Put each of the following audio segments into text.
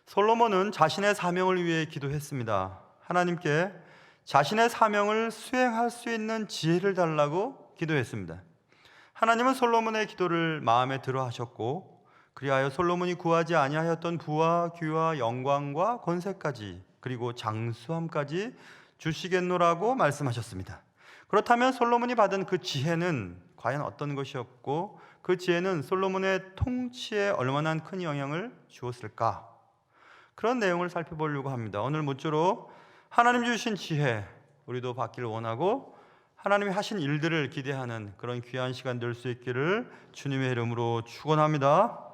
솔로몬은 자신의 사명을 위해 기도했습니다. 하나님께 자신의 사명을 수행할 수 있는 지혜를 달라고 기도했습니다. 하나님은 솔로몬의 기도를 마음에 들어 하셨고, 그리하여 솔로몬이 구하지 아니하였던 부와 귀와 영광과 권세까지, 그리고 장수함까지 주시겠노라고 말씀하셨습니다. 그렇다면 솔로몬이 받은 그 지혜는 과연 어떤 것이었고, 그 지혜는 솔로몬의 통치에 얼마나 큰 영향을 주었을까? 그런 내용을 살펴보려고 합니다. 오늘 모쪼록 하나님 주신 지혜 우리도 받기를 원하고, 하나님이 하신 일들을 기대하는 그런 귀한 시간 될 수 있기를 주님의 이름으로 축원합니다.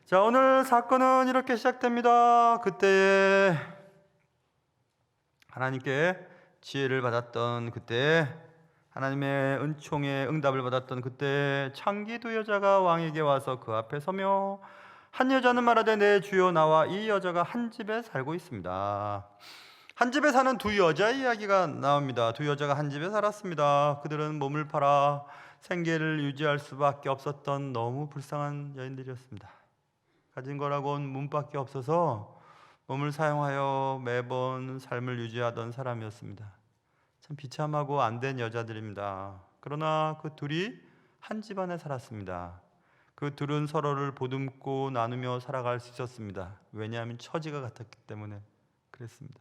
자, 오늘 사건은 이렇게 시작됩니다. 그때에 하나님께 지혜를 받았던 그때, 하나님의 은총의 응답을 받았던 그때, 창기 두 여자가 왕에게 와서 그 앞에 서며, 한 여자는 말하되 내 주여, 나와 이 여자가 한 집에 살고 있습니다. 한 집에 사는 두 여자의 이야기가 나옵니다. 두 여자가 한 집에 살았습니다. 그들은 몸을 팔아 생계를 유지할 수밖에 없었던 너무 불쌍한 여인들이었습니다. 가진 거라고는 몸밖에 없어서 몸을 사용하여 매번 삶을 유지하던 사람이었습니다. 참 비참하고 안된 여자들입니다. 그러나 그 둘이 한 집안에 살았습니다. 그 둘은 서로를 보듬고 나누며 살아갈 수 있었습니다. 왜냐하면 처지가 같았기 때문에 그랬습니다.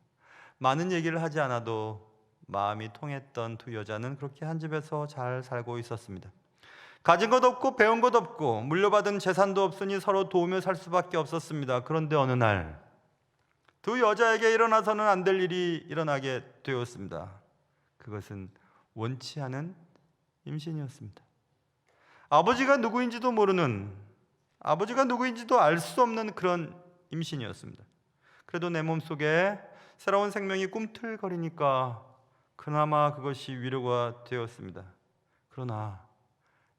많은 얘기를 하지 않아도 마음이 통했던 두 여자는 그렇게 한 집에서 잘 살고 있었습니다. 가진 것 없고 배운 것 없고 물려받은 재산도 없으니 서로 도우며 살 수밖에 없었습니다. 그런데 어느 날 두 여자에게 일어나서는 안 될 일이 일어나게 되었습니다. 그것은 원치 않은 임신이었습니다. 아버지가 누구인지도 모르는, 아버지가 누구인지도 알 수 없는 그런 임신이었습니다. 그래도 내 몸속에 새로운 생명이 꿈틀거리니까 그나마 그것이 위로가 되었습니다. 그러나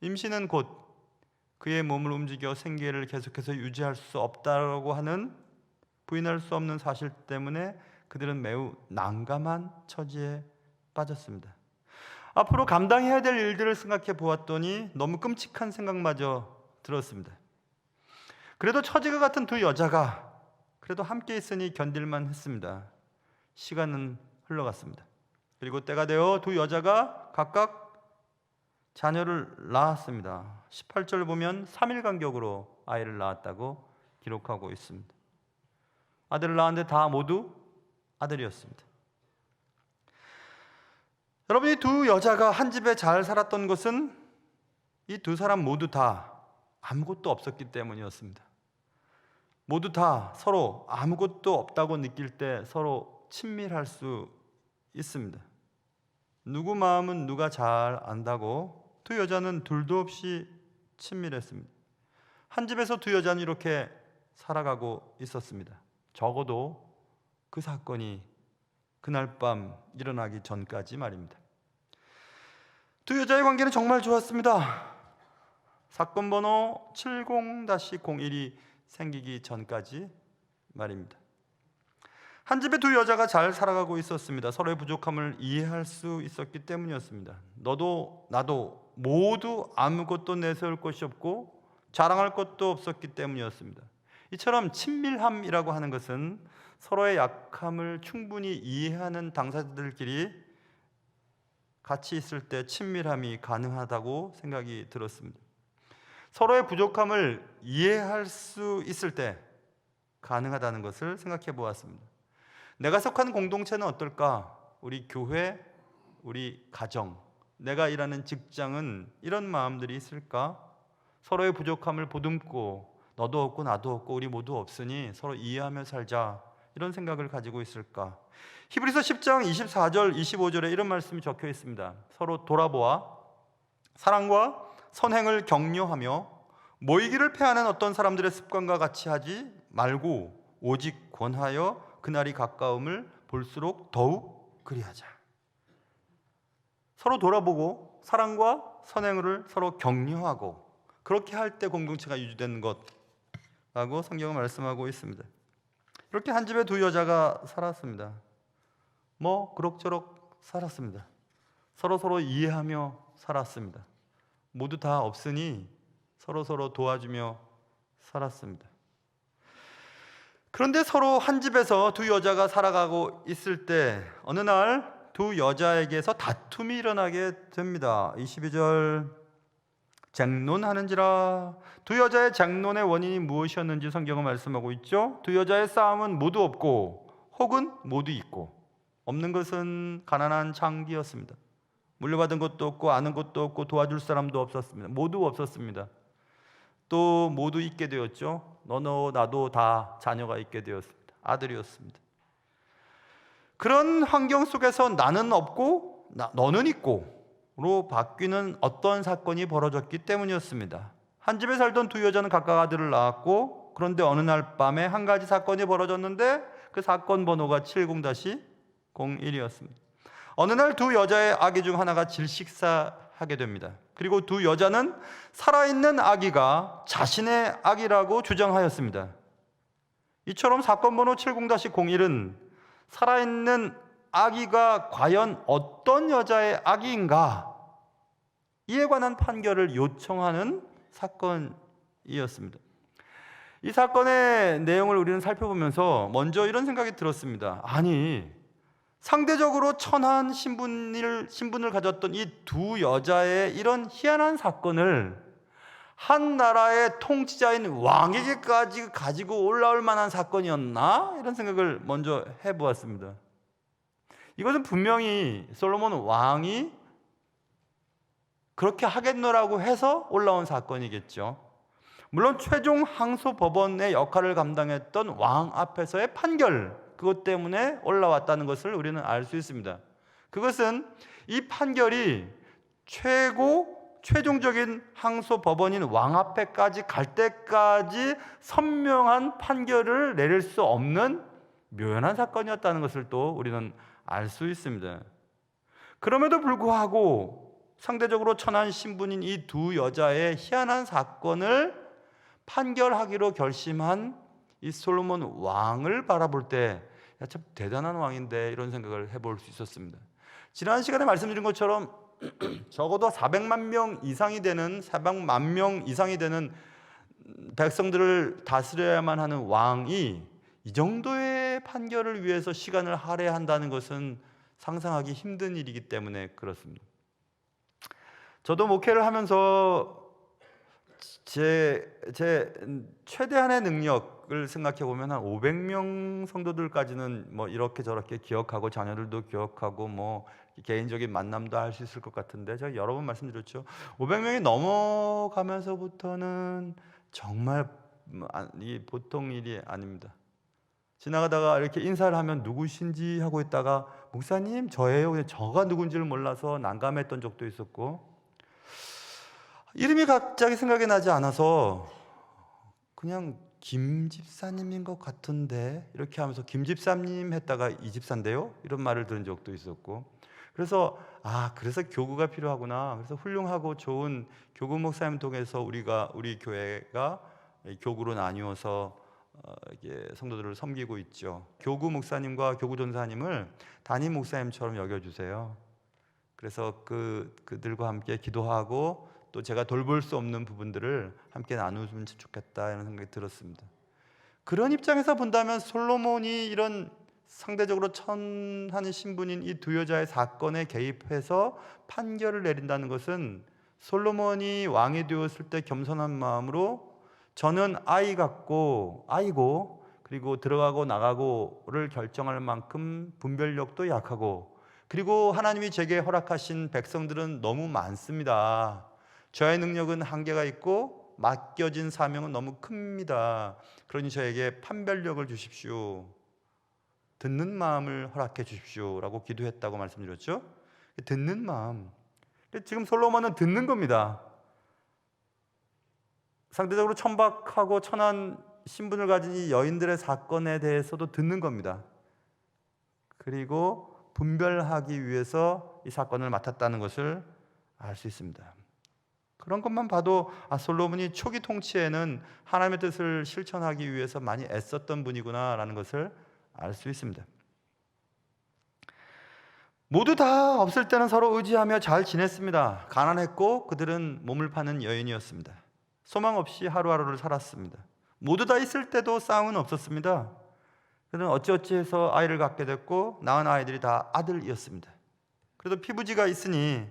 임신은 곧 그의 몸을 움직여 생계를 계속해서 유지할 수 없다고 하는, 부인할 수 없는 사실 때문에 그들은 매우 난감한 처지에 빠졌습니다. 앞으로 감당해야 될 일들을 생각해 보았더니 너무 끔찍한 생각마저 들었습니다. 그래도 처지가 같은 두 여자가 그래도 함께 있으니 견딜만 했습니다. 시간은 흘러갔습니다. 그리고 때가 되어 두 여자가 각각 자녀를 낳았습니다. 18절 보면 3일 간격으로 아이를 낳았다고 기록하고 있습니다. 아들을 낳았는데 다 모두 아들이었습니다. 여러분, 이 두 여자가 한 집에 잘 살았던 것은 이 두 사람 모두 다 아무것도 없었기 때문이었습니다. 모두 다 서로 아무것도 없다고 느낄 때 서로 친밀할 수 있습니다. 누구 마음은 누가 잘 안다고 두 여자는 둘도 없이 친밀했습니다. 한 집에서 두 여자는 이렇게 살아가고 있었습니다. 적어도 그 사건이 그날 밤 일어나기 전까지 말입니다. 두 여자의 관계는 정말 좋았습니다. 사건 번호 70-01이 생기기 전까지 말입니다. 한 집에 두 여자가 잘 살아가고 있었습니다. 서로의 부족함을 이해할 수 있었기 때문이었습니다. 너도 나도 모두 아무것도 내세울 것이 없고 자랑할 것도 없었기 때문이었습니다. 이처럼 친밀함이라고 하는 것은 서로의 약함을 충분히 이해하는 당사자들끼리 같이 있을 때 친밀함이 가능하다고 생각이 들었습니다. 서로의 부족함을 이해할 수 있을 때 가능하다는 것을 생각해 보았습니다. 내가 속한 공동체는 어떨까? 우리 교회, 우리 가정, 내가 일하는 직장은 이런 마음들이 있을까? 서로의 부족함을 보듬고 너도 없고 나도 없고 우리 모두 없으니 서로 이해하며 살자, 이런 생각을 가지고 있을까? 히브리서 10장 24절 25절에 이런 말씀이 적혀 있습니다. 서로 돌아보아 사랑과 선행을 격려하며 모이기를 패하는 어떤 사람들의 습관과 같이 하지 말고 오직 권하여 그날이 가까움을 볼수록 더욱 그리하자. 서로 돌아보고 사랑과 선행을 서로 격려하고 그렇게 할 때 공동체가 유지되는 것라고 성경은 말씀하고 있습니다. 이렇게 한 집에 두 여자가 살았습니다. 그럭저럭 살았습니다. 서로서로 이해하며 살았습니다. 모두 다 없으니 서로서로 도와주며 살았습니다. 그런데 서로 한 집에서 두 여자가 살아가고 있을 때 어느 날 두 여자에게서 다툼이 일어나게 됩니다. 22절, 쟁론하는지라. 두 여자의 쟁론의 원인이 무엇이었는지 성경은 말씀하고 있죠. 두 여자의 싸움은 모두 없고 혹은 모두 있고, 없는 것은 가난한 창기였습니다. 물려받은 것도 없고 아는 것도 없고 도와줄 사람도 없었습니다. 모두 없었습니다. 또 모두 있게 되었죠. 너도 나도 다 자녀가 있게 되었습니다. 아들이었습니다. 그런 환경 속에서 나는 없고 너는 있고로 바뀌는 어떤 사건이 벌어졌기 때문이었습니다. 한 집에 살던 두 여자는 각각 아들을 낳았고, 그런데 어느 날 밤에 한 가지 사건이 벌어졌는데 그 사건 번호가 70-01이었습니다. 어느 날 두 여자의 아기 중 하나가 질식사하게 됩니다. 그리고 두 여자는 살아있는 아기가 자신의 아기라고 주장하였습니다. 이처럼 사건 번호 70-01은 살아있는 아기가 과연 어떤 여자의 아기인가, 이에 관한 판결을 요청하는 사건이었습니다. 이 사건의 내용을 우리는 살펴보면서 먼저 이런 생각이 들었습니다. 아니, 상대적으로 천한 신분을 가졌던 이 두 여자의 이런 희한한 사건을 한 나라의 통치자인 왕에게까지 가지고 올라올 만한 사건이었나? 이런 생각을 먼저 해보았습니다. 이것은 분명히 솔로몬 왕이 그렇게 하겠노라고 해서 올라온 사건이겠죠. 물론 최종 항소 법원의 역할을 감당했던 왕 앞에서의 판결, 그것 때문에 올라왔다는 것을 우리는 알 수 있습니다. 그것은 이 판결이 최종적인 항소 법원인 왕 앞에까지 갈 때까지 선명한 판결을 내릴 수 없는 묘연한 사건이었다는 것을 또 우리는 알 수 있습니다. 그럼에도 불구하고 상대적으로 천한 신분인 이 두 여자의 희한한 사건을 판결하기로 결심한 이 솔로몬 왕을 바라볼 때 참 대단한 왕인데, 이런 생각을 해볼 수 있었습니다. 지난 시간에 말씀드린 것처럼 적어도 400만 명 이상이 되는 백성들을 다스려야만 하는 왕이 이 정도의 판결을 위해서 시간을 할애한다는 것은 상상하기 힘든 일이기 때문에 그렇습니다. 저도 목회를 하면서 제 최대한의 능력을 생각해 보면 한 500명 성도들까지는 뭐 이렇게 저렇게 기억하고 자녀들도 기억하고 뭐 개인적인 만남도 할 수 있을 것 같은데, 제가 여러 번 말씀드렸죠. 500명이 넘어가면서부터는 정말 이 보통 일이 아닙니다. 지나가다가 이렇게 인사를 하면 누구신지 하고 있다가 목사님 저예요. 저가 누군지를 몰라서 난감했던 적도 있었고, 이름이 갑자기 생각이 나지 않아서 그냥 김 집사님인 것 같은데 이렇게 하면서 김 집사님 했다가 이 집사인데요? 이런 말을 들은 적도 있었고, 그래서 그래서 교구가 필요하구나. 그래서 훌륭하고 좋은 교구 목사님 통해서 우리 교회가 교구로 나뉘어서 이게 성도들을 섬기고 있죠. 교구 목사님과 교구 전사님을 담임 목사님처럼 여겨주세요. 그래서 그들과 함께 기도하고 또 제가 돌볼 수 없는 부분들을 함께 나누면 좋겠다, 이런 생각이 들었습니다. 그런 입장에서 본다면 솔로몬이 이런 상대적으로 천한 신분인 이 두 여자의 사건에 개입해서 판결을 내린다는 것은 솔로몬이 왕이 되었을 때 겸손한 마음으로 저는 아이고 그리고 들어가고 나가고를 결정할 만큼 분별력도 약하고, 그리고 하나님이 제게 허락하신 백성들은 너무 많습니다. 저의 능력은 한계가 있고 맡겨진 사명은 너무 큽니다. 그러니 저에게 판별력을 주십시오. 듣는 마음을 허락해 주십시오 라고 기도했다고 말씀드렸죠. 듣는 마음. 지금 솔로몬은 듣는 겁니다. 상대적으로 천박하고 천한 신분을 가진 이 여인들의 사건에 대해서도 듣는 겁니다. 그리고 분별하기 위해서 이 사건을 맡았다는 것을 알 수 있습니다. 그런 것만 봐도 솔로몬이 초기 통치에는 하나님의 뜻을 실천하기 위해서 많이 애썼던 분이구나 라는 것을 알 수 있습니다. 모두 다 없을 때는 서로 의지하며 잘 지냈습니다. 가난했고 그들은 몸을 파는 여인이었습니다. 소망 없이 하루하루를 살았습니다. 모두 다 있을 때도 싸움은 없었습니다. 그들은 어찌어찌해서 아이를 갖게 됐고 낳은 아이들이 다 아들이었습니다. 그래도 피부지가 있으니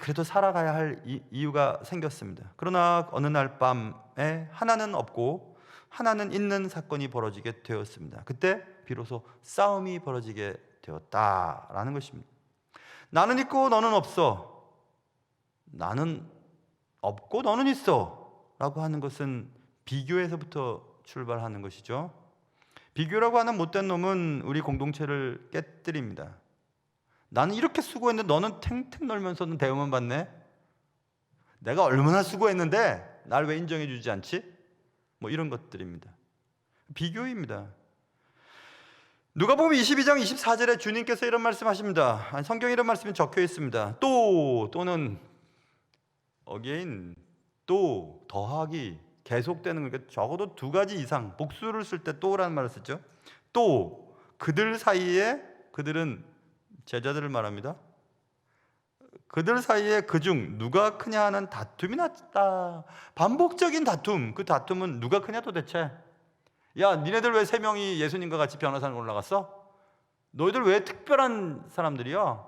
그래도 살아가야 할 이유가 생겼습니다. 그러나 어느 날 밤에 하나는 없고 하나는 있는 사건이 벌어지게 되었습니다. 그때 비로소 싸움이 벌어지게 되었다라는 것입니다. 나는 있고 너는 없어. 나는 없고 너는 있어 라고 하는 것은 비교에서부터 출발하는 것이죠. 비교라고 하는 못된 놈은 우리 공동체를 깨뜨립니다. 나는 이렇게 수고했는데 너는 탱탱 놀면서는 대우만 받네. 내가 얼마나 수고했는데 날 왜 인정해 주지 않지? 뭐 이런 것들입니다. 비교입니다. 누가복음 22장 24절에 주님께서 이런 말씀하십니다. 성경에 이런 말씀이 적혀 있습니다. 또는 again, 또 더하기, 계속되는 거니까 적어도 두 가지 이상, 복수를 쓸 때 또라는 말을 쓰죠. 또 그들 사이에, 그들은 제자들을 말합니다. 그들 사이에 그중 누가 크냐 하는 다툼이 났다. 반복적인 다툼. 그 다툼은 누가 크냐 도대체? 야, 니네들 왜 3명이 예수님과 같이 변호사를 올라갔어? 너희들 왜 특별한 사람들이야?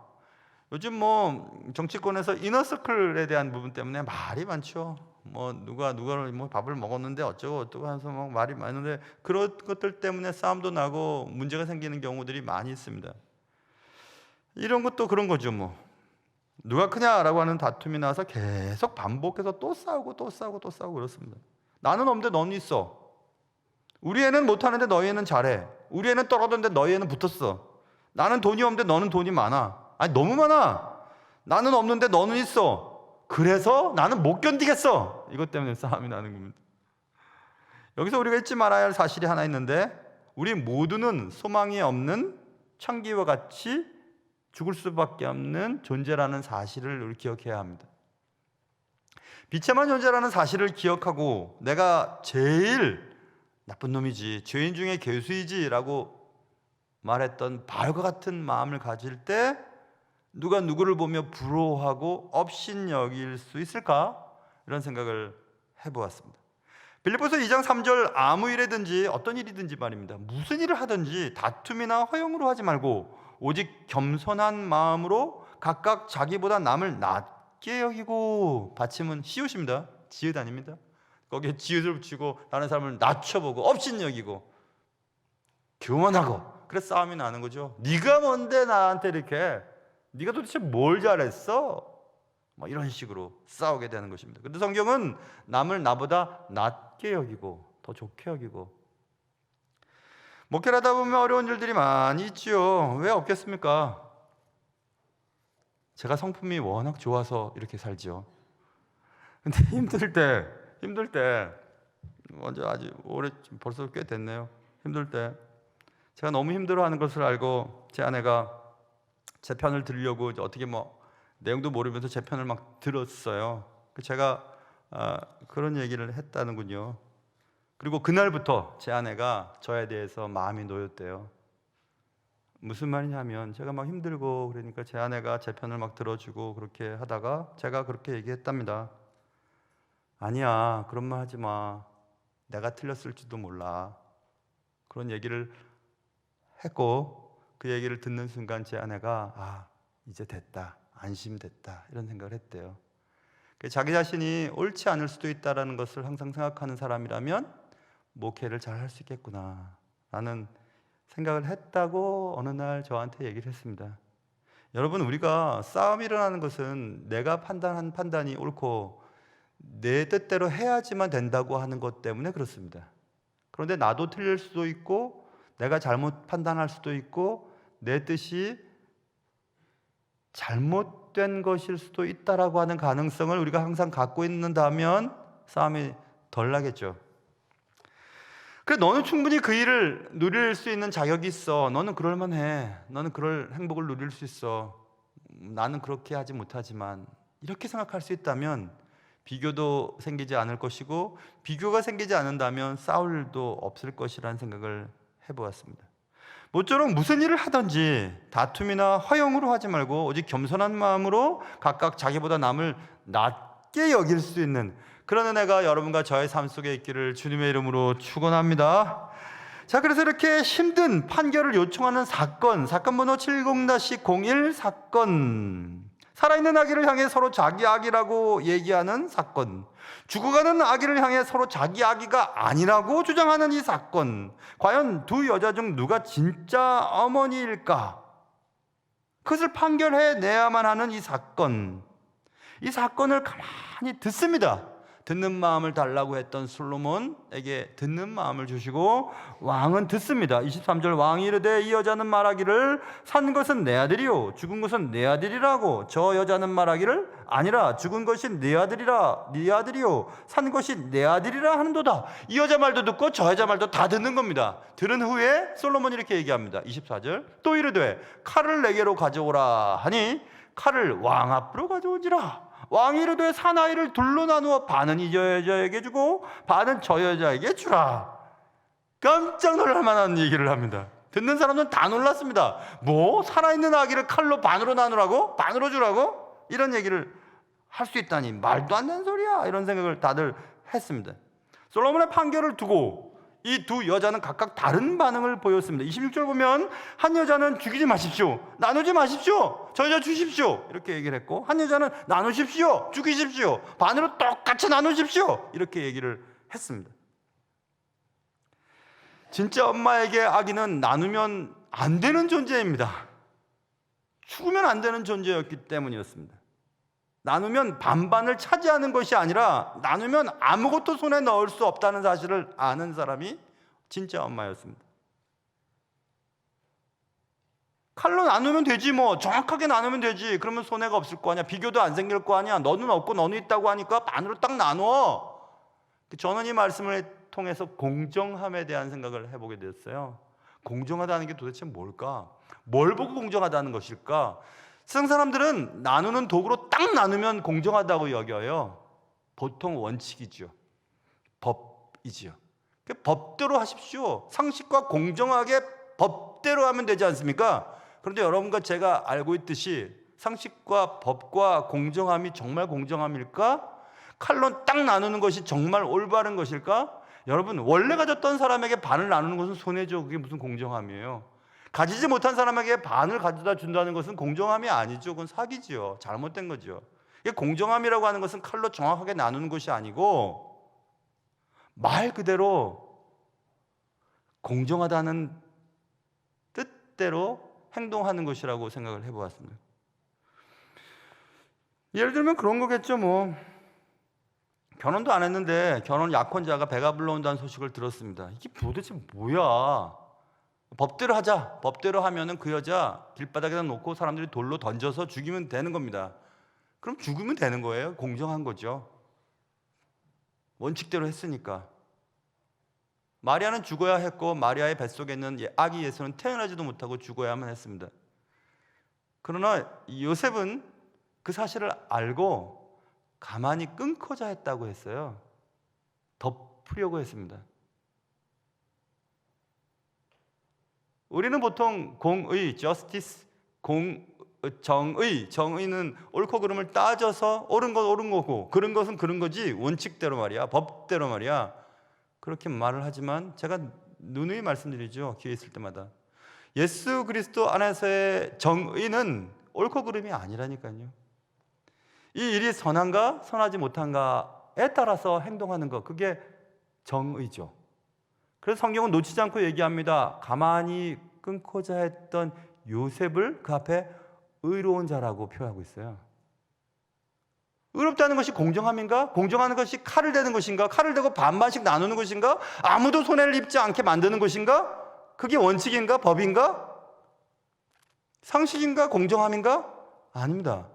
요즘 뭐 정치권에서 이너서클에 대한 부분 때문에 말이 많죠. 뭐 누가를 뭐 밥을 먹었는데 어쩌고 하면서 막 말이 많은데 그런 것들 때문에 싸움도 나고 문제가 생기는 경우들이 많이 있습니다. 이런 것도 그런 거죠. 뭐 누가 크냐라고 하는 다툼이 나서 계속 반복해서 또 싸우고 그렇습니다. 나는 없는데 너는 있어. 우리 애는 못하는데 너희 애는 잘해. 우리 애는 떨어졌는데 너희 애는 붙었어. 나는 돈이 없는데 너는 돈이 많아. 아니 너무 많아. 나는 없는데 너는 있어. 그래서 나는 못 견디겠어. 이것 때문에 싸움이 나는 겁니다. 여기서 우리가 잊지 말아야 할 사실이 하나 있는데, 우리 모두는 소망이 없는 창기와 같이 죽을 수밖에 없는 존재라는 사실을 우리 기억해야 합니다. 비참한 존재라는 사실을 기억하고 내가 제일 나쁜 놈이지, 죄인 중에 괴수이지 라고 말했던 바울과 같은 마음을 가질 때 누가 누구를 보며 부러워하고 업신여길 수 있을까? 이런 생각을 해보았습니다. 빌립보서 2장 3절, 아무 일이든지 어떤 일이든지 말입니다. 무슨 일을 하든지 다툼이나 허용으로 하지 말고 오직 겸손한 마음으로 각각 자기보다 남을 낮게 여기고, 받침은 시옷입니다. 지읒 아닙니다. 거기에 지읒을 붙이고 다른 사람을 낮춰보고 업신여기고 교만하고, 그래서 싸움이 나는 거죠. 네가 뭔데 나한테 이렇게, 네가 도대체 뭘 잘했어? 뭐 이런 식으로 싸우게 되는 것입니다. 그런데 성경은 남을 나보다 낮게 여기고 더 좋게 여기고. 목회를 하다 보면 어려운 일들이 많이 있지요. 왜 없겠습니까? 제가 성품이 워낙 좋아서 이렇게 살지요. 근데 힘들 때 먼저 아주 오래, 벌써 꽤 됐네요. 힘들 때 제가 너무 힘들어하는 것을 알고 제 아내가 제 편을 들으려고 어떻게 뭐 내용도 모르면서 제 편을 막 들었어요. 제가 그런 얘기를 했다는군요. 그리고 그날부터 제 아내가 저에 대해서 마음이 놓였대요. 무슨 말이냐면, 제가 막 힘들고 그러니까 제 아내가 제 편을 막 들어주고 그렇게 하다가 제가 그렇게 얘기했답니다. 아니야, 그런 말 하지 마. 내가 틀렸을지도 몰라. 그런 얘기를 했고, 그 얘기를 듣는 순간 제 아내가 이제 됐다, 안심됐다, 이런 생각을 했대요. 자기 자신이 옳지 않을 수도 있다는 것을 항상 생각하는 사람이라면 목회를 잘 할 수 있겠구나 라는 생각을 했다고 어느 날 저한테 얘기를 했습니다. 여러분, 우리가 싸움이 일어나는 것은 내가 판단한 판단이 옳고 내 뜻대로 해야지만 된다고 하는 것 때문에 그렇습니다. 그런데 나도 틀릴 수도 있고 내가 잘못 판단할 수도 있고 내 뜻이 잘못된 것일 수도 있다라고 하는 가능성을 우리가 항상 갖고 있는다면 싸움이 덜 나겠죠. 그래, 너는 충분히 그 일을 누릴 수 있는 자격이 있어. 너는 그럴 만해. 너는 그럴 행복을 누릴 수 있어. 나는 그렇게 하지 못하지만, 이렇게 생각할 수 있다면 비교도 생기지 않을 것이고, 비교가 생기지 않는다면 싸울 일도 없을 것이라는 생각을 해보았습니다. 모쪼록 무슨 일을 하든지 다툼이나 화형으로 하지 말고 오직 겸손한 마음으로 각각 자기보다 남을 낮게 여길 수 있는 그런 은혜가 여러분과 저의 삶 속에 있기를 주님의 이름으로 축원합니다. 자, 그래서 이렇게 힘든 판결을 요청하는 사건 번호 70-01 사건, 살아있는 아기를 향해 서로 자기 아기라고 얘기하는 사건, 죽어가는 아기를 향해 서로 자기 아기가 아니라고 주장하는 이 사건, 과연 두 여자 중 누가 진짜 어머니일까? 그것을 판결해내야만 하는 이 사건을 가만히 듣습니다. 듣는 마음을 달라고 했던 솔로몬에게 듣는 마음을 주시고 왕은 듣습니다. 23절, 왕이 이르되 이 여자는 말하기를 산 것은 내 아들이요 죽은 것은 내 아들이라고, 저 여자는 말하기를 아니라 죽은 것이 내 아들이라 네 아들이요 산 것이 내 아들이라 하는도다. 이 여자 말도 듣고 저 여자 말도 다 듣는 겁니다. 들은 후에 솔로몬이 이렇게 얘기합니다. 24절, 또 이르되 칼을 내게로 가져오라 하니 칼을 왕 앞으로 가져오지라. 왕이 이르되 사나이를 둘로 나누어 반은 이 여자에게 주고 반은 저 여자에게 주라. 깜짝 놀랄 만한 얘기를 합니다. 듣는 사람들은 다 놀랐습니다. 뭐? 살아있는 아기를 칼로 반으로 나누라고? 반으로 주라고? 이런 얘기를 할 수 있다니 말도 안 되는 소리야, 이런 생각을 다들 했습니다. 솔로몬의 판결을 두고 이 두 여자는 각각 다른 반응을 보였습니다. 26절 보면 한 여자는 죽이지 마십시오, 나누지 마십시오, 저 여자 주십시오 이렇게 얘기를 했고, 한 여자는 나누십시오, 죽이십시오, 반으로 똑같이 나누십시오 이렇게 얘기를 했습니다. 진짜 엄마에게 아기는 나누면 안 되는 존재입니다. 죽으면 안 되는 존재였기 때문이었습니다. 나누면 반반을 차지하는 것이 아니라 나누면 아무것도 손에 넣을 수 없다는 사실을 아는 사람이 진짜 엄마였습니다. 칼로 나누면 되지, 뭐 정확하게 나누면 되지, 그러면 손해가 없을 거 아니야, 비교도 안 생길 거 아니야, 너는 없고 너는 있다고 하니까 반으로 딱 나누어. 저는 이 말씀을 통해서 공정함에 대한 생각을 해보게 됐어요. 공정하다는 게 도대체 뭘까? 뭘 보고 공정하다는 것일까? 세상 사람들은 나누는 도구로 딱 나누면 공정하다고 여겨요. 보통 원칙이죠, 법이지요. 법대로 하십시오. 상식과 공정하게 법대로 하면 되지 않습니까? 그런데 여러분과 제가 알고 있듯이 상식과 법과 공정함이 정말 공정함일까? 칼로 딱 나누는 것이 정말 올바른 것일까? 여러분, 원래 가졌던 사람에게 반을 나누는 것은 손해죠. 그게 무슨 공정함이에요? 가지지 못한 사람에게 반을 가져다 준다는 것은 공정함이 아니죠. 그건 사기지요. 잘못된 거죠. 공정함이라고 하는 것은 칼로 정확하게 나누는 것이 아니고 말 그대로 공정하다는 뜻대로 행동하는 것이라고 생각을 해보았습니다. 예를 들면 그런 거겠죠. 뭐 결혼도 안 했는데 결혼 약혼자가 배가 불러온다는 소식을 들었습니다. 이게 도대체 뭐야? 법대로 하자. 법대로 하면은 그 여자 길바닥에다 놓고 사람들이 돌로 던져서 죽이면 되는 겁니다. 그럼 죽으면 되는 거예요. 공정한 거죠. 원칙대로 했으니까. 마리아는 죽어야 했고 마리아의 뱃속에 있는 아기 예수는 태어나지도 못하고 죽어야만 했습니다. 그러나 요셉은 그 사실을 알고 가만히 끊고자 했다고 했어요. 덮으려고 했습니다. 우리는 보통 공의, justice, 정의는 옳고 그름을 따져서 옳은 건 옳은 거고 그른 것은 그른 거지, 원칙대로 말이야, 법대로 말이야, 그렇게 말을 하지만 제가 누누이 말씀드리죠. 기회 있을 때마다 예수 그리스도 안에서의 정의는 옳고 그름이 아니라니까요. 이 일이 선한가 선하지 못한가에 따라서 행동하는 것, 그게 정의죠. 그래서 성경은 놓치지 않고 얘기합니다. 가만히 끊고자 했던 요셉을 그 앞에 의로운 자라고 표하고 있어요. 의롭다는 것이 공정함인가? 공정하는 것이 칼을 대는 것인가? 칼을 대고 반반씩 나누는 것인가? 아무도 손해를 입지 않게 만드는 것인가? 그게 원칙인가? 법인가? 상식인가? 공정함인가? 아닙니다.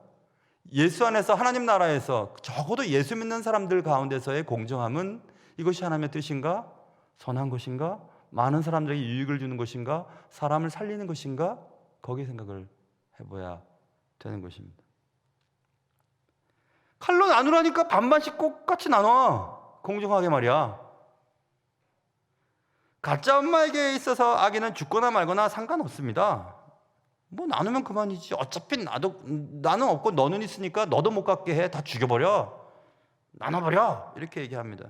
예수 안에서, 하나님 나라에서 적어도 예수 믿는 사람들 가운데서의 공정함은 이것이 하나님의 뜻인가? 선한 것인가? 많은 사람들에게 유익을 주는 것인가? 사람을 살리는 것인가? 거기에 생각을 해봐야 되는 것입니다. 칼로 나누라니까 반반씩 똑같이 나눠. 공정하게 말이야. 가짜 엄마에게 있어서 아기는 죽거나 말거나 상관없습니다. 뭐 나누면 그만이지. 어차피 나는 없고 너는 있으니까 너도 못 갖게 해. 다 죽여버려. 나눠버려. 이렇게 얘기합니다.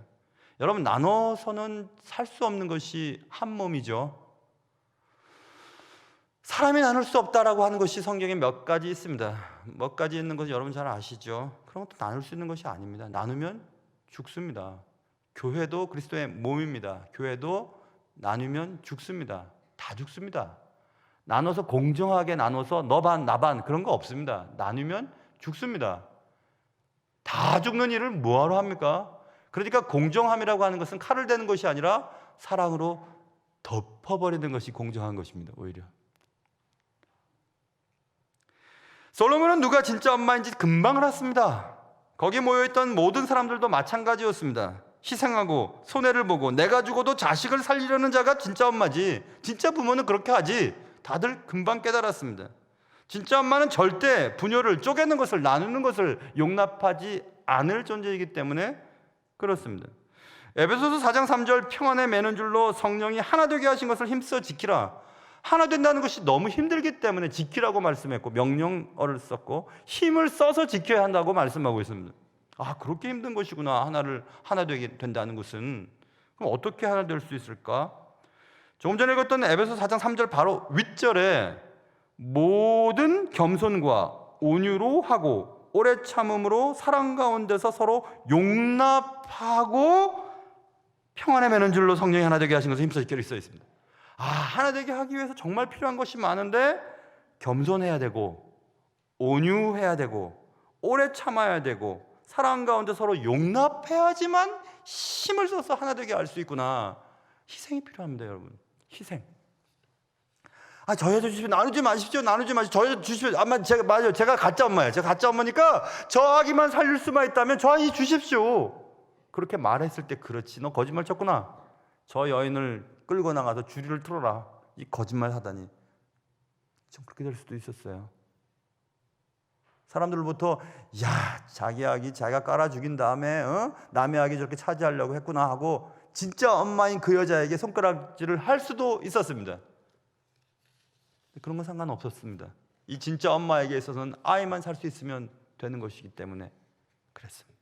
여러분, 나눠서는 살 수 없는 것이 한 몸이죠. 사람이 나눌 수 없다라고 하는 것이 성경에 몇 가지 있습니다. 몇 가지 있는 것은 여러분 잘 아시죠? 그런 것도 나눌 수 있는 것이 아닙니다. 나누면 죽습니다. 교회도 그리스도의 몸입니다. 교회도 나누면 죽습니다. 다 죽습니다. 나눠서 공정하게 나눠서 너 반, 나 반 그런 거 없습니다. 나누면 죽습니다. 다 죽는 일을 뭐하러 합니까? 그러니까 공정함이라고 하는 것은 칼을 대는 것이 아니라 사랑으로 덮어버리는 것이 공정한 것입니다. 오히려 솔로몬은 누가 진짜 엄마인지 금방 알았습니다. 거기 모여있던 모든 사람들도 마찬가지였습니다. 희생하고 손해를 보고 내가 죽어도 자식을 살리려는 자가 진짜 엄마지, 진짜 부모는 그렇게 하지. 다들 금방 깨달았습니다. 진짜 엄마는 절대 부녀를 쪼개는 것을, 나누는 것을 용납하지 않을 존재이기 때문에 그렇습니다. 에베소서 4장 3절 평안에 매는 줄로 성령이 하나 되게 하신 것을 힘써 지키라. 하나 된다는 것이 너무 힘들기 때문에 지키라고 말씀했고 명령어를 썼고 힘을 써서 지켜야 한다고 말씀하고 있습니다. 아, 그렇게 힘든 것이구나. 하나 되게 된다는 것은. 그럼 어떻게 하나 될 수 있을까? 조금 전에 읽었던 에베소 4장 3절 바로 윗절에 모든 겸손과 온유로 하고 오래 참음으로 사랑 가운데서 서로 용납하고 평안에 매는 줄로 성령이 하나 되게 하신 것을 힘써 지키라 써 있습니다. 아, 하나 되게 하기 위해서 정말 필요한 것이 많은데 겸손해야 되고 온유해야 되고 오래 참아야 되고 사랑 가운데 서로 용납해야지만 힘을 써서 하나 되게 할 수 있구나. 희생이 필요합니다, 여러분. 희생. 아, 저희도 주십시오. 나누지 마십시오. 저희도 주십시오. 맞아요. 제가 가짜 엄마예요. 제가 가짜 엄마니까 저 아기만 살릴 수만 있다면 저 아이 주십시오. 그렇게 말했을 때 그렇지. 너 거짓말 쳤구나. 저 여인을 끌고 나가서 주리를 틀어라. 이 거짓말 하다니. 좀 그렇게 될 수도 있었어요. 사람들부터 야, 자기 아기 자기가 깔아 죽인 다음에 남의 아기 저렇게 차지하려고 했구나 하고 진짜 엄마인 그 여자에게 손가락질을 할 수도 있었습니다. 그런 건 상관없었습니다. 이 진짜 엄마에게 있어서는 아이만 살 수 있으면 되는 것이기 때문에 그랬습니다.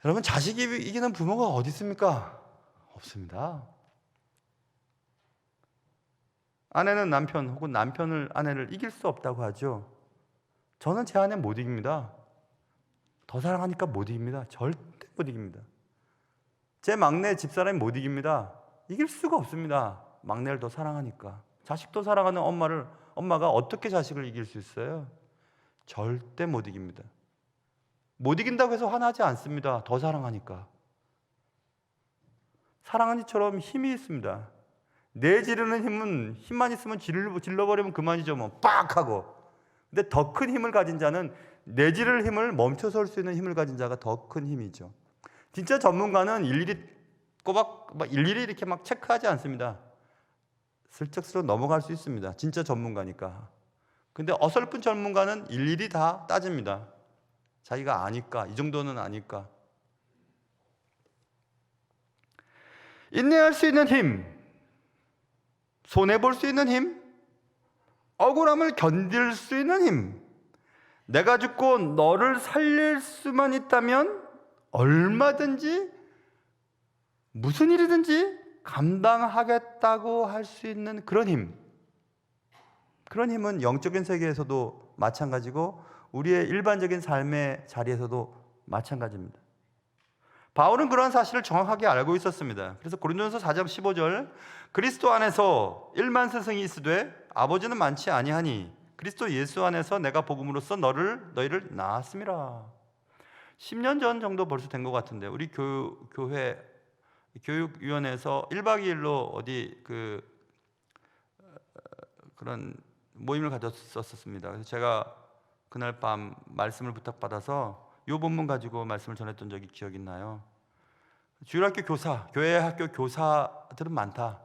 여러분, 자식이 이기는 부모가 어디 있습니까? 없습니다. 아내는 남편 혹은 남편을 아내를 이길 수 없다고 하죠. 저는 제 아내 못 이깁니다. 더 사랑하니까 못 이깁니다. 절대 못 이깁니다. 제 막내 집사람이 못 이깁니다. 이길 수가 없습니다. 막내를 더 사랑하니까. 자식도 사랑하는 엄마가 어떻게 자식을 이길 수 있어요? 절대 못 이깁니다. 못 이긴다고 해서 화나지 않습니다. 더 사랑하니까. 사랑하는 이처럼 힘이 있습니다. 내지르는 힘은 힘만 있으면 질러버리면 그만이죠. 뭐 빡 하고. 근데 더 큰 힘을 가진 자는 내지를 힘을 멈춰설 수 있는 힘을 가진 자가 더 큰 힘이죠. 진짜 전문가는 일일이 이렇게 막 체크하지 않습니다. 슬쩍슬쩍 넘어갈 수 있습니다. 진짜 전문가니까. 근데 어설픈 전문가는 일일이 다 따집니다. 자기가 아니까, 이 정도는 아니까. 인내할 수 있는 힘, 손해볼 수 있는 힘, 억울함을 견딜 수 있는 힘, 내가 죽고 너를 살릴 수만 있다면 얼마든지 무슨 일이든지 감당하겠다고 할 수 있는 그런 힘. 그런 힘은 영적인 세계에서도 마찬가지고 우리의 일반적인 삶의 자리에서도 마찬가지입니다. 바울은 그러한 사실을 정확하게 알고 있었습니다. 그래서 고린도전서 4장 15절 그리스도 안에서 1만 스승이 있으되 아버지는 많지 아니하니 그리스도 예수 안에서 내가 복음으로써 너희를 낳았음이라. 10년 전 정도 벌써 된 것 같은데 우리 교회 교육위원회에서 1박 2일로 어디 그런 모임을 가졌었습니다. 그래서 제가 그날 밤 말씀을 부탁받아서 이 본문 가지고 말씀을 전했던 적이 기억이 나요. 주일학교 교사, 교회 학교 교사들은 많다.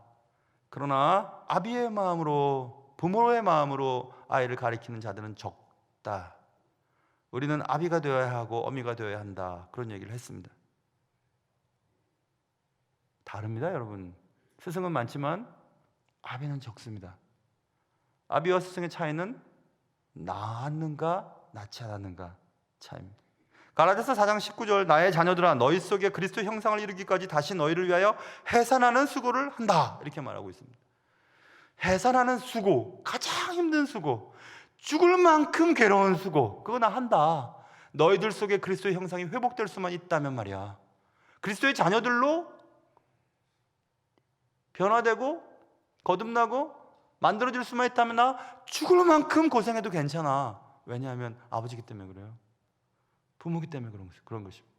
그러나 아비의 마음으로, 부모의 마음으로 아이를 가리키는 자들은 적다. 우리는 아비가 되어야 하고 어미가 되어야 한다. 그런 얘기를 했습니다. 다릅니다, 여러분. 스승은 많지만 아비는 적습니다. 아비와 스승의 차이는 낳았는가 낳지 않았는가 차이입니다. 갈라디아서 4장 19절, 나의 자녀들아 너희 속에 그리스도 형상을 이루기까지 다시 너희를 위하여 해산하는 수고를 한다, 이렇게 말하고 있습니다. 해산하는 수고, 가장 힘든 수고, 죽을 만큼 괴로운 수고, 그거 나 한다. 너희들 속에 그리스도의 형상이 회복될 수만 있다면 말이야. 그리스도의 자녀들로 변화되고 거듭나고 만들어질 수만 있다면 나 죽을 만큼 고생해도 괜찮아. 왜냐하면 아버지기 때문에 그래요. 부모기 때문에 그런 것입니다.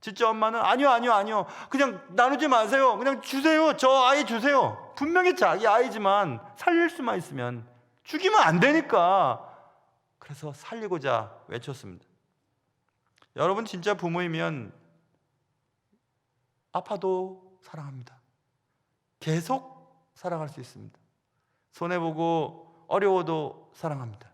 진짜 엄마는 아니요 그냥 나누지 마세요. 그냥 주세요. 저 아이 주세요. 분명히 자기 아이지만 살릴 수만 있으면, 죽이면 안 되니까 그래서 살리고자 외쳤습니다. 여러분 진짜 부모이면 아파도 사랑합니다. 계속 사랑할 수 있습니다. 손해보고 어려워도 사랑합니다.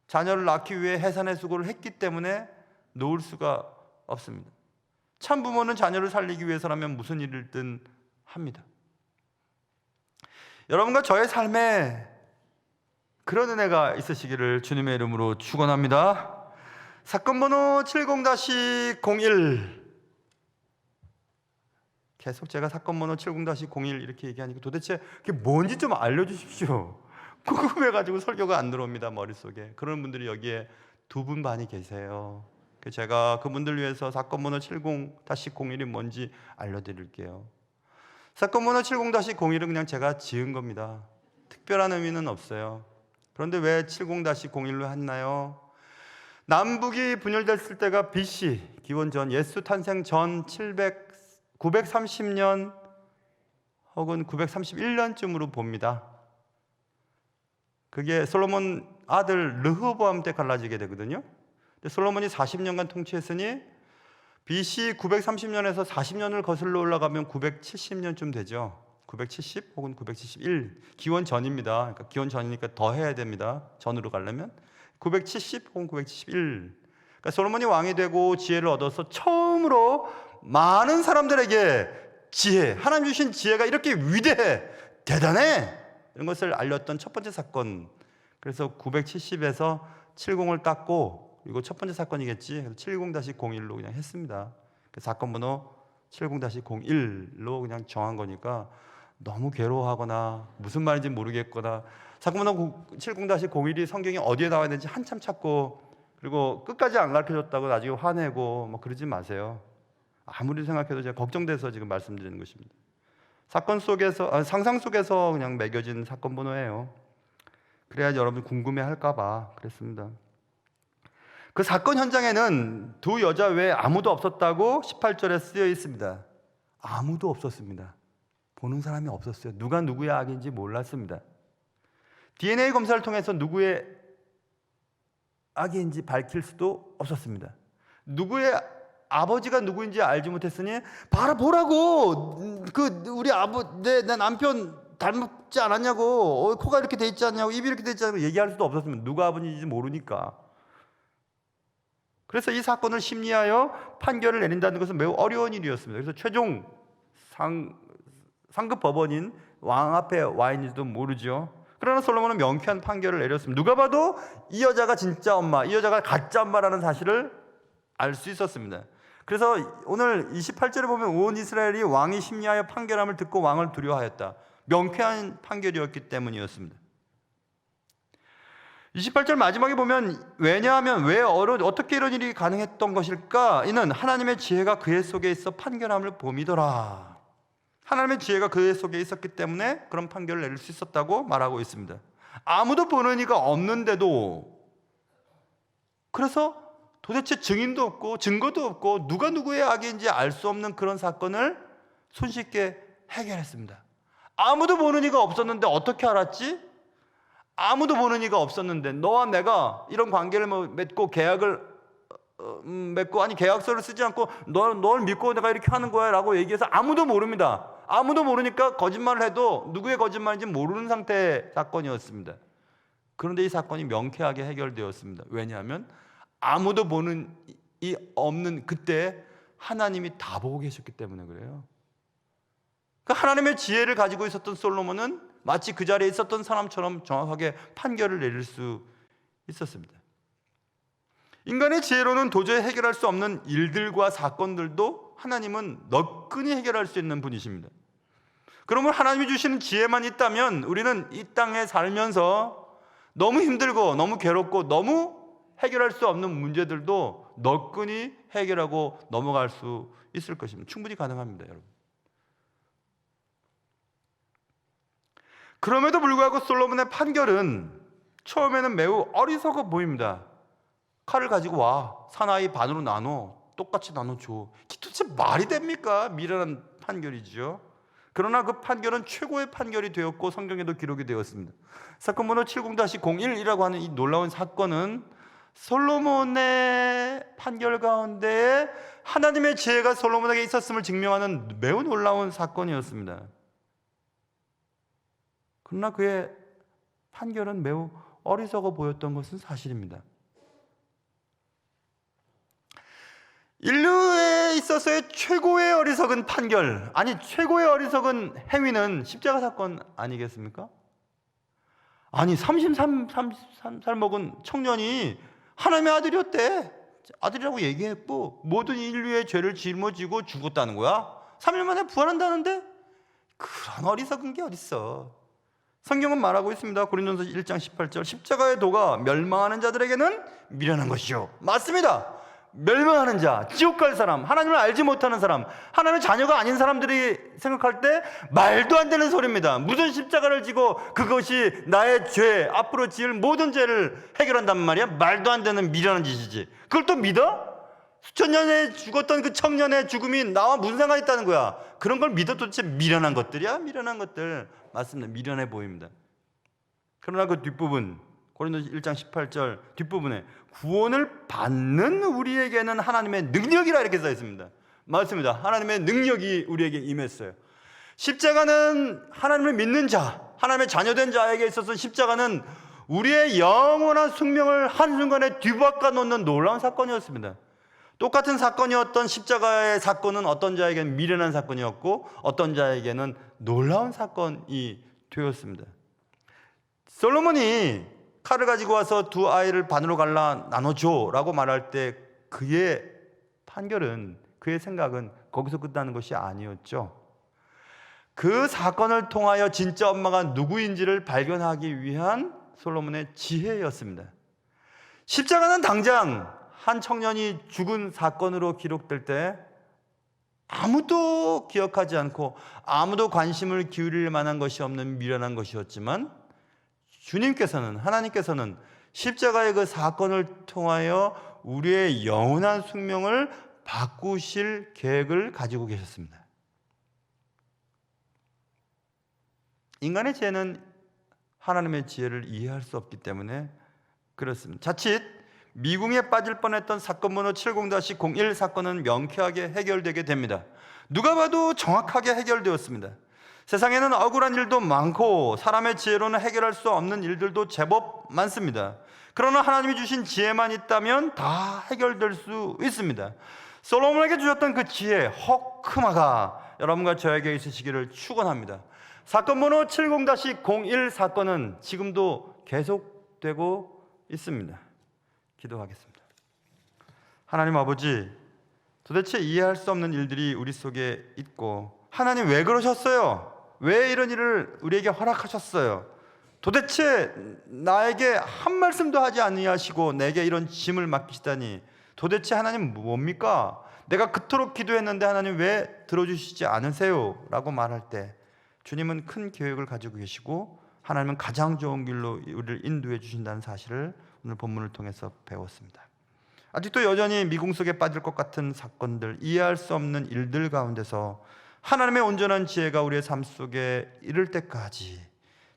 자녀를 낳기 위해 해산의 수고를 했기 때문에 놓을 수가 없습니다. 참 부모는 자녀를 살리기 위해서라면 무슨 일이든 합니다. 여러분과 저의 삶에 그런 은혜가 있으시기를 주님의 이름으로 축원합니다. 사건 번호 70-01. 계속 제가 사건 번호 70-01 이렇게 얘기하니까 도대체 그게 뭔지 좀 알려주십시오. 궁금해가지고 설교가 안 들어옵니다, 머릿속에. 그런 분들이 여기에 2분 반이 계세요. 제가 그분들 위해서 사건 번호 70-01이 뭔지 알려드릴게요. 사건 번호 70-01은 그냥 제가 지은 겁니다. 특별한 의미는 없어요. 그런데 왜 70-01로 했나요? 남북이 분열됐을 때가 BC, 기원전 예수 탄생 전 930년 혹은 931년쯤으로 봅니다. 그게 솔로몬 아들 르호보암 때 갈라지게 되거든요. 근데 솔로몬이 40년간 통치했으니 BC 930년에서 40년을 거슬러 올라가면 970년쯤 되죠. 970 혹은 971, 기원 전입니다. 그러니까 기원 전이니까 더 해야 됩니다. 전으로 가려면 970 혹은 971. 그러니까 솔로몬이 왕이 되고 지혜를 얻어서 처음으로 많은 사람들에게 지혜, 하나님 주신 지혜가 이렇게 위대해, 대단해, 이런 것을 알렸던 첫 번째 사건. 그래서 970에서 70을 땄고, 이거 첫 번째 사건이겠지. 그래서 70-01로 그냥 했습니다. 사건 번호 70-01로 그냥 정한 거니까 너무 괴로워하거나 무슨 말인지 모르겠거나, 사건 번호 70-01이 성경에 어디에 나와야 되는지 한참 찾고, 그리고 끝까지 안 가르쳐줬다고 나중에 화내고 뭐 그러지 마세요. 아무리 생각해도 제가 걱정돼서 지금 말씀드리는 것입니다. 사건 속에서, 상상 속에서 그냥 매겨진 사건 번호예요. 그래야 여러분 궁금해할까봐 그랬습니다. 그 사건 현장에는 2 여자 외에 아무도 없었다고 18절에 쓰여 있습니다. 아무도 없었습니다. 보는 사람이 없었어요. 누가 누구의 악인지 몰랐습니다. DNA 검사를 통해서 누구의 악인지 밝힐 수도 없었습니다. 누구의 아버지가 누구인지 알지 못했으니 봐라, 보라고, 우리 내 남편 닮지 않았냐고, 코가 이렇게 돼 있지 않냐고, 입이 이렇게 돼 있지 않냐고 얘기할 수도 없었습니다. 누가 아버지인지 모르니까. 그래서 이 사건을 심리하여 판결을 내린다는 것은 매우 어려운 일이었습니다. 그래서 최종 상급 법원인 왕 앞에 와 있는지도 모르죠. 그러나 솔로몬은 명쾌한 판결을 내렸습니다. 누가 봐도 이 여자가 진짜 엄마, 이 여자가 가짜 엄마라는 사실을 알 수 있었습니다. 그래서 오늘 28절에 보면 온 이스라엘이 왕이 심리하여 판결함을 듣고 왕을 두려워하였다. 명쾌한 판결이었기 때문이었습니다. 28절 마지막에 보면, 왜냐하면 어떻게 이런 일이 가능했던 것일까? 이는 하나님의 지혜가 그의 속에 있어 판결함을 봄이더라. 하나님의 지혜가 그의 속에 있었기 때문에 그런 판결을 내릴 수 있었다고 말하고 있습니다. 아무도 보는 이가 없는데도, 그래서 도대체 증인도 없고 증거도 없고 누가 누구의 악인지 알 수 없는 그런 사건을 손쉽게 해결했습니다. 아무도 보는 이가 없었는데 어떻게 알았지? 아무도 보는 이가 없었는데 너와 내가 이런 관계를 맺고 계약을 맺고, 아니 계약서를 쓰지 않고 널 믿고 내가 이렇게 하는 거야 라고 얘기해서 아무도 모릅니다. 아무도 모르니까 거짓말을 해도 누구의 거짓말인지 모르는 상태의 사건이었습니다. 그런데 이 사건이 명쾌하게 해결되었습니다. 왜냐하면 아무도 보는 이 없는 그때 하나님이 다 보고 계셨기 때문에 그래요. 그 하나님의 지혜를 가지고 있었던 솔로몬은 마치 그 자리에 있었던 사람처럼 정확하게 판결을 내릴 수 있었습니다. 인간의 지혜로는 도저히 해결할 수 없는 일들과 사건들도 하나님은 너끈히 해결할 수 있는 분이십니다. 그러면 하나님이 주시는 지혜만 있다면 우리는 이 땅에 살면서 너무 힘들고 너무 괴롭고 너무 해결할 수 없는 문제들도 너끈히 해결하고 넘어갈 수 있을 것입니다. 충분히 가능합니다, 여러분. 그럼에도 불구하고 솔로몬의 판결은 처음에는 매우 어리석어 보입니다. 칼을 가지고 와, 사나이 반으로 나눠, 똑같이 나눠줘. 이게 도대체 말이 됩니까? 미련한 판결이죠. 그러나 그 판결은 최고의 판결이 되었고 성경에도 기록이 되었습니다. 사건 번호 70-01이라고 하는 이 놀라운 사건은 솔로몬의 판결 가운데 하나님의 지혜가 솔로몬에게 있었음을 증명하는 매우 놀라운 사건이었습니다. 그러나 그의 판결은 매우 어리석어 보였던 것은 사실입니다. 인류에 있어서의 최고의 어리석은 판결, 아니 최고의 어리석은 행위는 십자가 사건 아니겠습니까? 아니 33살 먹은 청년이 하나님의 아들이었대. 아들이라고 얘기했고 모든 인류의 죄를 짊어지고 죽었다는 거야. 3일 만에 부활한다는데 그런 어리석은 게 어딨어. 성경은 말하고 있습니다. 고린도전서 1장 18절, 십자가의 도가 멸망하는 자들에게는 미련한 것이요. 맞습니다. 멸망하는 자, 지옥 갈 사람, 하나님을 알지 못하는 사람, 하나님의 자녀가 아닌 사람들이 생각할 때 말도 안 되는 소리입니다. 무슨 십자가를 지고 그것이 나의 죄, 앞으로 지을 모든 죄를 해결한단 말이야? 말도 안 되는 미련한 짓이지. 그걸 또 믿어? 수천 년에 죽었던 그 청년의 죽음이 나와 무슨 상관이 있다는 거야? 그런 걸 믿어? 도대체 미련한 것들이야? 미련한 것들. 맞습니다. 미련해 보입니다. 그러나 그 뒷부분, 고린도서 1장 18절 뒷부분에 구원을 받는 우리에게는 하나님의 능력이라 이렇게 써 있습니다. 맞습니다. 하나님의 능력이 우리에게 임했어요. 십자가는 하나님을 믿는 자, 하나님의 자녀된 자에게 있어서 십자가는 우리의 영원한 숙명을 한순간에 뒤바꿔 놓는 놀라운 사건이었습니다. 똑같은 사건이었던 십자가의 사건은 어떤 자에게는 미련한 사건이었고 어떤 자에게는 놀라운 사건이 되었습니다. 솔로몬이 칼을 가지고 와서 두 아이를 반으로 갈라 나눠줘 라고 말할 때 그의 판결은, 그의 생각은 거기서 끝나는 것이 아니었죠. 그 사건을 통하여 진짜 엄마가 누구인지를 발견하기 위한 솔로몬의 지혜였습니다. 십자가는 당장 한 청년이 죽은 사건으로 기록될 때 아무도 기억하지 않고 아무도 관심을 기울일 만한 것이 없는 미련한 것이었지만 주님께서는, 하나님께서는 십자가의 그 사건을 통하여 우리의 영원한 숙명을 바꾸실 계획을 가지고 계셨습니다. 인간의 지혜는 하나님의 지혜를 이해할 수 없기 때문에 그렇습니다. 자칫 미궁에 빠질 뻔했던 사건 번호 70-01 사건은 명쾌하게 해결되게 됩니다. 누가 봐도 정확하게 해결되었습니다. 세상에는 억울한 일도 많고 사람의 지혜로는 해결할 수 없는 일들도 제법 많습니다. 그러나 하나님이 주신 지혜만 있다면 다 해결될 수 있습니다. 솔로몬에게 주셨던 그 지혜, 허크마가 여러분과 저에게 있으시기를 축원합니다. 사건 번호 70-01 사건은 지금도 계속되고 있습니다. 기도하겠습니다. 하나님 아버지, 도대체 이해할 수 없는 일들이 우리 속에 있고 하나님 왜 그러셨어요? 왜 이런 일을 우리에게 허락하셨어요? 도대체 나에게 한 말씀도 하지 아니하시고 내게 이런 짐을 맡기시다니 도대체 하나님 뭡니까? 내가 그토록 기도했는데 하나님 왜 들어주시지 않으세요? 라고 말할 때 주님은 큰 계획을 가지고 계시고 하나님은 가장 좋은 길로 우리를 인도해 주신다는 사실을 오늘 본문을 통해서 배웠습니다. 아직도 여전히 미궁 속에 빠질 것 같은 사건들, 이해할 수 없는 일들 가운데서 하나님의 온전한 지혜가 우리의 삶 속에 이를 때까지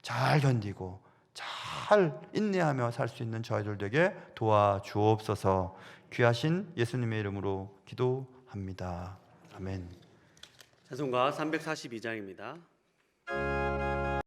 잘 견디고 잘 인내하며 살 수 있는 저희들 되게 도와주옵소서. 귀하신 예수님의 이름으로 기도합니다. 아멘. 찬송가 342장입니다.